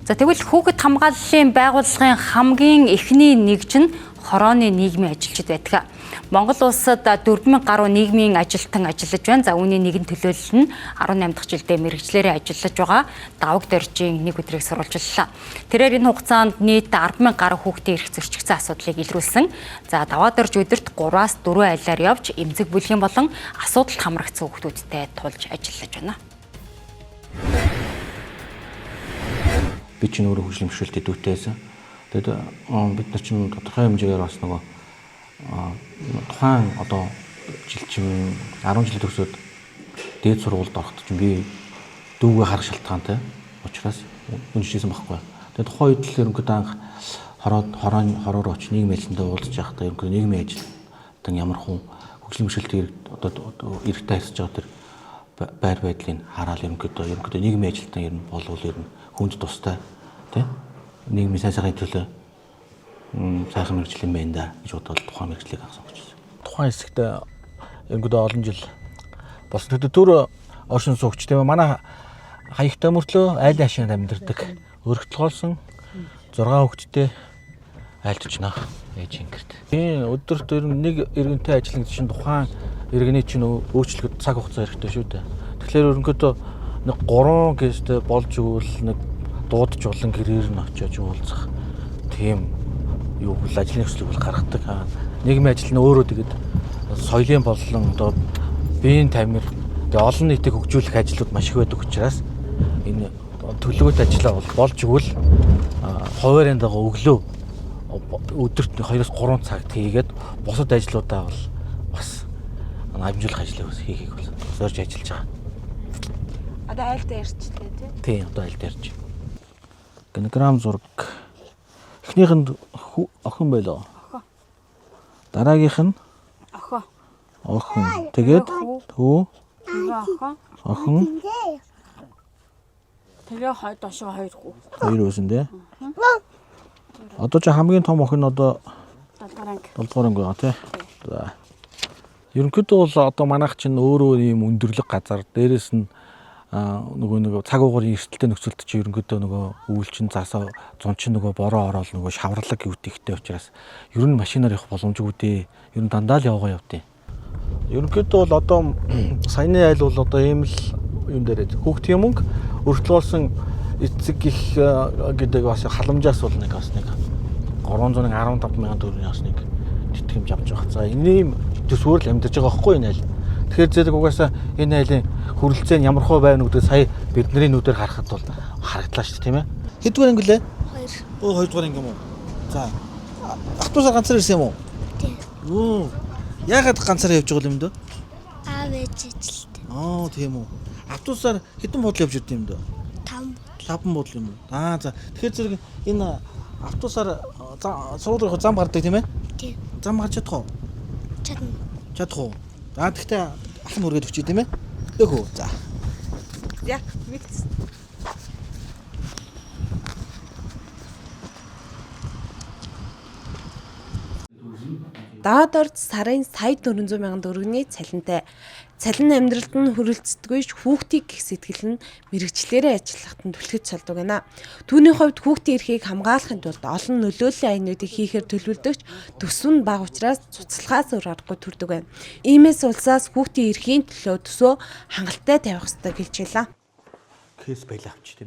За тэгвэл хүүхэд хамгааллын байгууллагын хамгийн эхний нэгж нь хорооны нийгмийн ажилчид байдаг. Монгол улсад 4,000 гаруй нийгмийн ажилтан ажиллаж байна. За үүний нэгэн төлөөлөл нь 18 дахь жилдээ мэргэжлэрээ ажиллаж байгаа даваг доржийн нэг өдрийг сурвалжллаа. Тэрээр энэ хугацаанд нийт 10,000 гаруй хүүхдийн эрх зөрчигдсөн асуудлыг илрүүлсэн. За даваа дорж өдөрт 3-аас 4 айлаар явж эмзэг бүлгийн болон асуудалд хамрагдсан хүүхдүүдтэй тулж ажиллаж байна. Би чинь өөрөө хөгжлийн бэрхшээлтэй дүүтэй байсан. Тэгээд бид нар чинь тодорхой хэмжээгээр бас нөгөө тухайн одоо жил чинь 10 жил төгсөөд дээд сургуульд ороход чинь би дүүгээ харах шалтгаантай учраас үнжижсэн байхгүй. Тэгээд тухайн үед л ерөнхийдөө анх хороор очиж нийгмийн ажилтнтай уулзж байхдаа ерөнхийдөө нийгмийн ажилтан ямар хүн хөгжлийн бэрхшээлтэй одоо эрэгтэй харьцаж байгаа тэр байр байдлыг хараад ерөнхийдөө нийгмийн ажилтан ер нь болвол ер нь хүнд тустай тийм нийгмийн сайхны төлөө сайхан мэргэжил юм байна да гэж бодоод тухайн мэргэжлийг анх сонгож байсан. Тухайн хэсэгт ерөнхийдөө олон жил болсон. Тэгээд төр оршин суугч тийм манай хаягтай мөртлөө айлын хашаанд амьдардаг өргөтлгоолсон 6 хүүхэдтэй айлтж байна ээж ингэрт. Тийм өдөрт ер нь нэг иргэнтэй ажиллах чинь тухайн иргэний чинь өөрчлөлт цаг хугацаа хэрэгтэй шүү дээ. Тэгэхээр ерөнхийдөө нэг 3 гэжтэй болж өгвөл нэг дуудаж болон гэрээр нь очиж уулзах тийм юу хөл ажлын өслөг бол гаргадаг. Нийгмийн ажил нь өөрөө тэгээд соёлын болон одоо биеийн тамир тэгээд олон нийтийг хөгжүүлэх ажлууд маш их байдаг учраас энэ төлөвлөгөөт ажиллаа болж өгвөл хуваарийн дагуу өглөө өдөрт 2-3 цагт хийгээд бусад ажлуудаа бол бас амжуулах ажлыг бас хийхийг бол зорж ажиллаж байгаа. Одоо айл дээр ирчтэй тий? Тийм, одоо айл дээр ирч. Генограмм зураг. Эхнийхэнд охин байлоо. Охин. Дараагийнх нь охин. Охин. Тэгээд түү. Охин. Охин. Тэгээ хойд дошоо 2 хүү. 2 үсэн дээ. Одоо ч хамгийн том охин одоо 7 дугаар анги байгаа тий. За. Ерөнхийдөө бол одоо манайх чинь өөрөө ийм өндөрлөг газар дээрээс нь нөгөө цаг уугарын эрсдэлтэй нөхцөлд чи ерөнхийдөө нөгөө үүлчин засаа зун чинь нөгөө бороо ороод нөгөө шаварлаг өвдөхтэй учраас ер нь машинаар явах боломжгүй дээ. Ер нь дандаа л явгаа явдیں۔ Ерөнхийдөө бол одоо саяны айл бол одоо ийм л юм дээрээ хүүхдийн мөнгө өргөтлүүлсэн эцэг их гэдэг бас халамжаас бол нэг 315 мянган төгрөгийн бас нэг тэтгэмж авч байгаа. За энэ юм төсвөр л амьдарч байгаа байхгүй энэ айл. Тэгэхээр зэрэг угаасаа энэ айлын хүрэлцээ нь ямар хөө байна гэдэг сая бидний нүдээр харахад бол харагдлаа шүү дээ тийм ээ. Хэдвэр анги лээ? 2. 2 дугаар анги юм уу? За. Автобусаар ганцаар ирсэн юм уу? Тийм. Яагаад ганцаар явж байгаа юм дөө? Аав ээж ажилтаа. Тийм үү. Автобусаар хэдэн буудлын явж ирдэг юм дөө? 5 буудлын юм уу? За. Тэгэхээр зэрэг энэ автобусаар сургуулийн зам гардаг тийм ээ? Тийм. Зам гарч чадах уу? Чадна. Чадах уу? За тэгтээ ахын үргээд өчөө тийм ээ? Өөхөө. За. Яг микс. Даваад орж сарын сая 400 мянган төгрөгийн цалинтай. Цалин амьдралд нь хөрөлцдөггүй хүүхдийг гэх сэтгэл нь мэрэгчлэрээ ажиллахад нь түлхэж салдаг байна. Түүний хувьд хүүхдийн эрхийг хамгаалахын тулд олон нөлөөллийн аянуудыг хийхээр төлөвлөдөгч төсөв нь бага учраас цуцлахаас өөр аргагүй төрдөг байна. Иймээс улсаас хүүхдийн эрхийн төлөө төсөө хангалттай тавих ёстой гэж хэлээ. Кейс байлаа авч тийм.